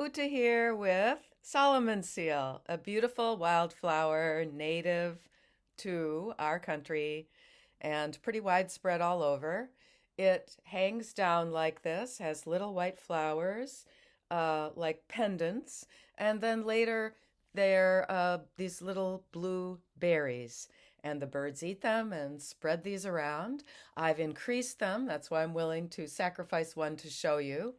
Uta here with Solomon seal, a beautiful wildflower native to our country and pretty widespread all over. It hangs down like this, has little white flowers, like pendants, and then later they're these little blue berries. And the birds eat them and spread these around. I've increased them. That's why I'm willing to sacrifice one to show you.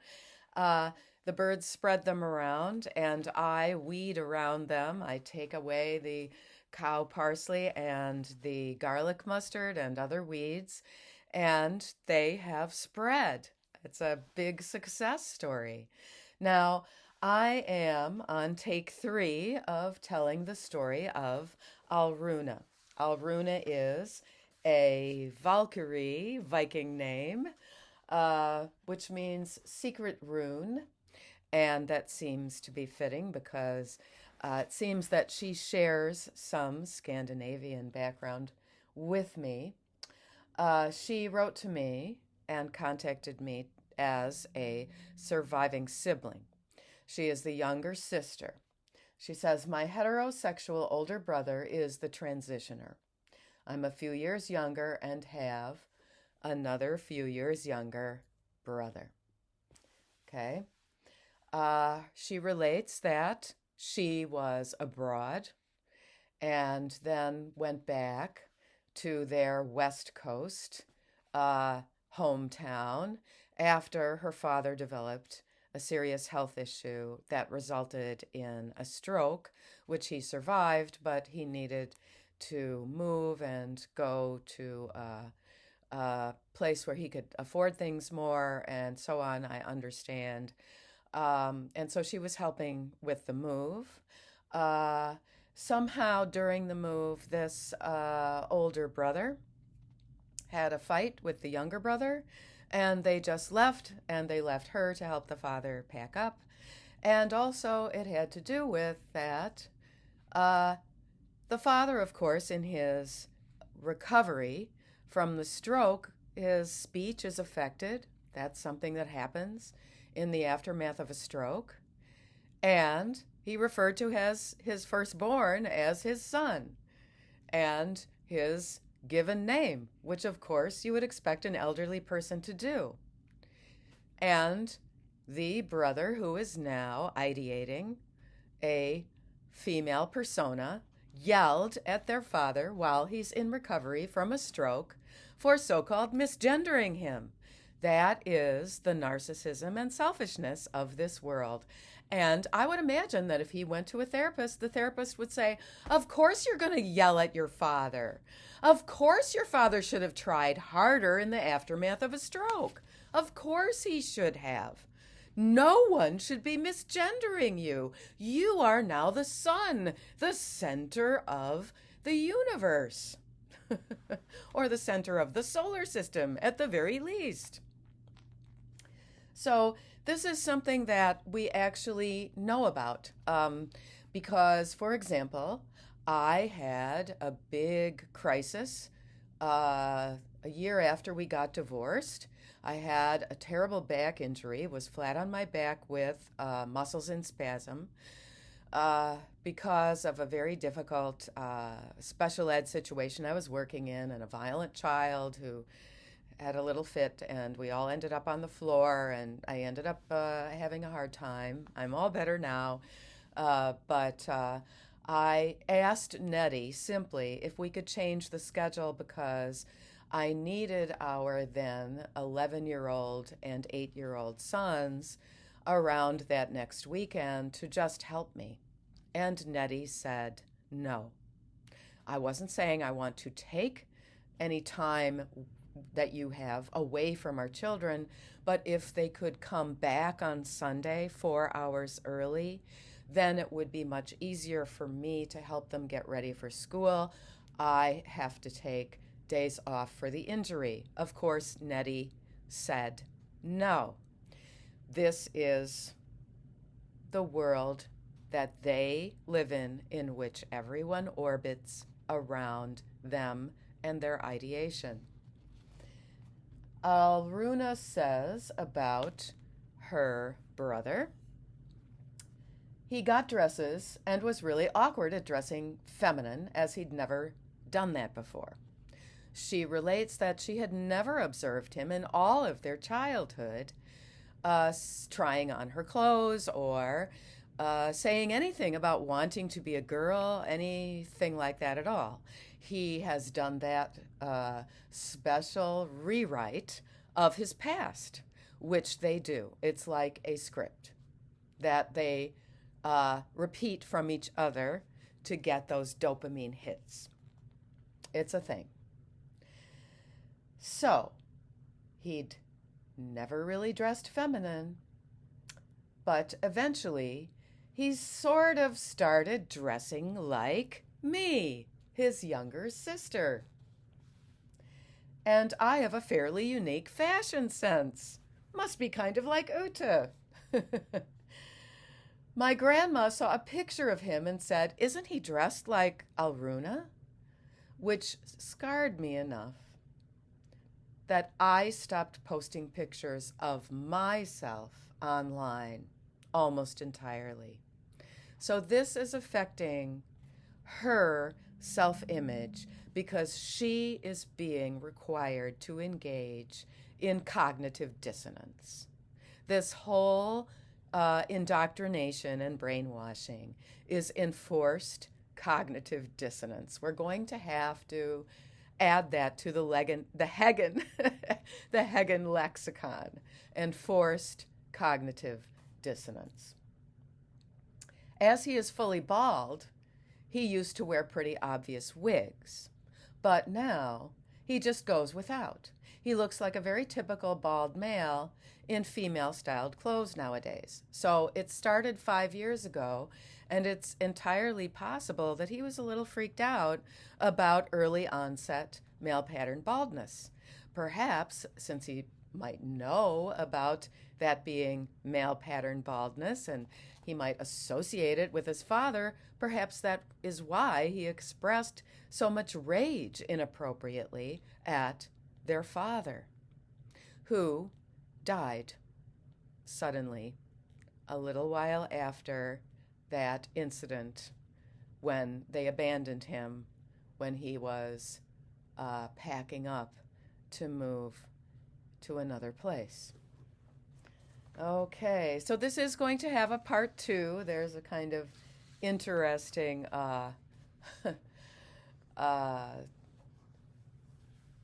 Uh, the birds spread them around, and I weed around them. I take away the cow parsley and the garlic mustard and other weeds, and they have spread. It's a big success story. Now, I am on take 3 of telling the story of Alruna. Alruna is a Valkyrie Viking name, which means secret rune. And that seems to be fitting because it seems that she shares some Scandinavian background with me. She wrote to me and contacted me as a surviving sibling. She is the younger sister. She says, my heterosexual older brother is the transitioner. I'm a few years younger and have another few years younger brother. Okay. She relates that she was abroad and then went back to their West Coast hometown after her father developed a serious health issue that resulted in a stroke, which he survived, but he needed to move and go to a place where he could afford things more and so on. I understand. And so she was helping with the move. Somehow during the move, this older brother had a fight with the younger brother, and they just left, and they left her to help the father pack up. And also, it had to do with that the father, of course, in his recovery from the stroke, his speech is affected. That's something that happens in the aftermath of a stroke. And he referred to his firstborn as his son and his given name, which of course you would expect an elderly person to do. And the brother who is now ideating a female persona yelled at their father while he's in recovery from a stroke for so-called misgendering him. That is the narcissism and selfishness of this world. And I would imagine that if he went to a therapist, the therapist would say, of course you're going to yell at your father. Of course your father should have tried harder in the aftermath of a stroke. Of course he should have. No one should be misgendering you. You are now the sun, the center of the universe, or the center of the solar system at the very least. So this is something that we actually know about because, for example, I had a big crisis a year after we got divorced. I had a terrible back injury, was flat on my back with muscles in spasm because of a very difficult special ed situation I was working in, and a violent child who had a little fit, and we all ended up on the floor, and I ended up having a hard time. I'm all better now, but I asked Nettie simply if we could change the schedule because I needed our then 11-year-old and 8-year-old sons around that next weekend to just help me. And Nettie said no. I wasn't saying I want to take any time that you have away from our children, but if they could come back on Sunday 4 hours early, then it would be much easier for me to help them get ready for school. I have to take days off for the injury. Of course, Nettie said no. This is the world that they live in which everyone orbits around them and their ideation. Alruna says about her brother he got dresses and was really awkward at dressing feminine, as he'd never done that before. She relates that she had never observed him in all of their childhood trying on her clothes or saying anything about wanting to be a girl, anything like that at all. He has done that special rewrite of his past, which they do. It's like a script that they repeat from each other to get those dopamine hits. It's a thing. So, he'd never really dressed feminine, but eventually he sort of started dressing like me, his younger sister. And I have a fairly unique fashion sense. Must be kind of like Uta. My grandma saw a picture of him and said, "Isn't he dressed like Alruna?" Which scarred me enough that I stopped posting pictures of myself online almost entirely. So this is affecting her self-image because she is being required to engage in cognitive dissonance. This whole indoctrination and brainwashing is enforced cognitive dissonance. We're going to have to add that to the Hegel the Hegel lexicon, enforced cognitive dissonance. As he is fully bald, he used to wear pretty obvious wigs, but now he just goes without. He looks like a very typical bald male in female-styled clothes nowadays. So it started 5 years ago, and it's entirely possible that he was a little freaked out about early onset male pattern baldness. Perhaps, since he might know about that being male pattern baldness and he might associate it with his father, perhaps that is why he expressed so much rage inappropriately at their father, who died suddenly a little while after that incident when they abandoned him when he was packing up to move to another place. Okay, so this is going to have a part 2. There's a kind of interesting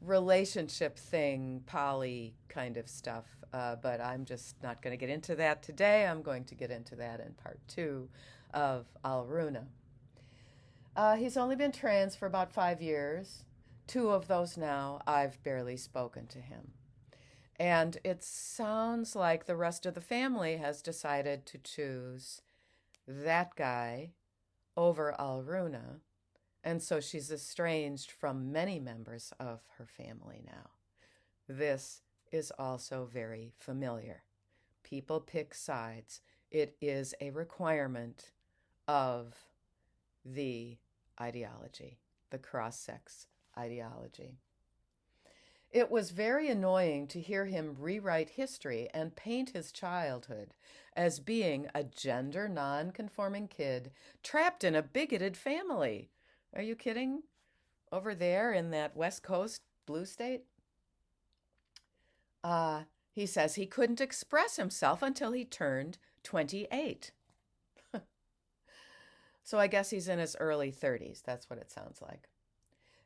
relationship thing, poly kind of stuff, but I'm just not going to get into that today. I'm going to get into that in part 2 of Alruna. He's only been trans for about 5 years. 2 of those now, I've barely spoken to him. And it sounds like the rest of the family has decided to choose that guy over Alruna. And so she's estranged from many members of her family now. This is also very familiar. People pick sides. It is a requirement of the ideology, the cross-sex ideology. It was very annoying to hear him rewrite history and paint his childhood as being a gender non-conforming kid trapped in a bigoted family. Are you kidding? Over there in that West Coast blue state? He says he couldn't express himself until he turned 28. So I guess he's in his early 30s. That's what it sounds like.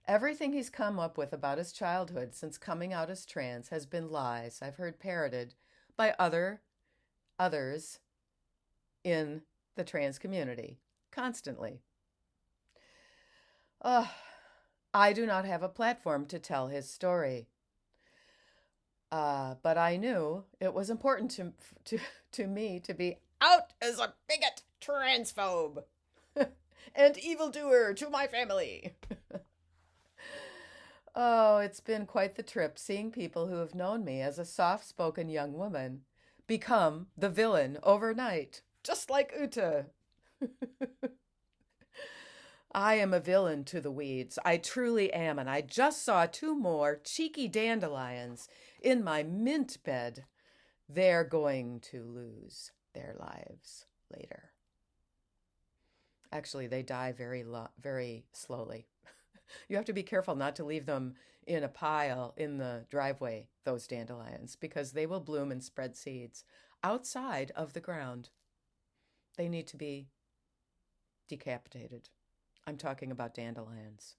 Everything he's come up with about his childhood since coming out as trans has been lies I've heard parroted by others in the trans community constantly. I do not have a platform to tell his story. But I knew it was important to me to be out as a bigot, transphobe, and evildoer to my family. Oh, it's been quite the trip seeing people who have known me as a soft-spoken young woman become the villain overnight, just like Uta. I am a villain to the weeds. I truly am, and I just saw 2 more cheeky dandelions in my mint bed. They're going to lose their lives later. Actually, they die very slowly. You have to be careful not to leave them in a pile in the driveway, those dandelions, because they will bloom and spread seeds outside of the ground. They need to be decapitated. I'm talking about dandelions.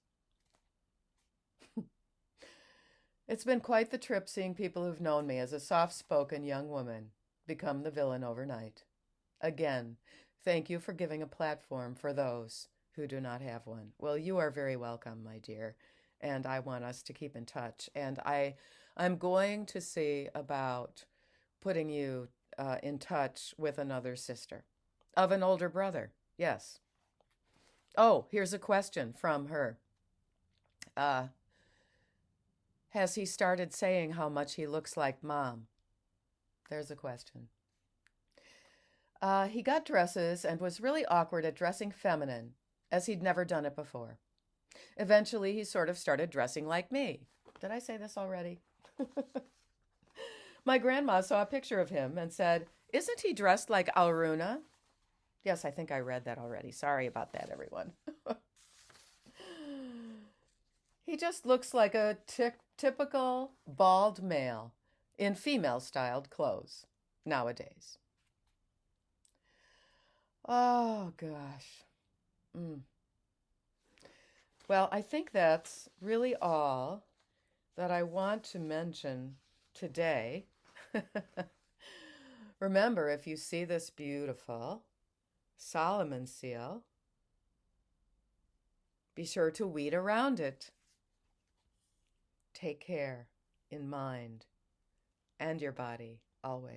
It's been quite the trip seeing people who've known me as a soft spoken young woman become the villain overnight. Again, thank you for giving a platform for those who do not have one. Well, you are very welcome, my dear, and I want us to keep in touch. And I'm going to see about putting you in touch with another sister of an older brother. Yes. Oh, here's a question from her. Uh, has he started saying how much he looks like mom? There's a question. He got dresses and was really awkward at dressing feminine, as he'd never done it before. Eventually, he sort of started dressing like me. Did I say this already? My grandma saw a picture of him and said, "Isn't he dressed like Alruna?" Yes, I think I read that already. Sorry about that, everyone. He just looks like a typical bald male in female styled clothes nowadays. Oh, gosh. Mm. Well, I think that's really all that I want to mention today. Remember, if you see this beautiful Solomon seal, be sure to weed around it. Take care in mind and your body always.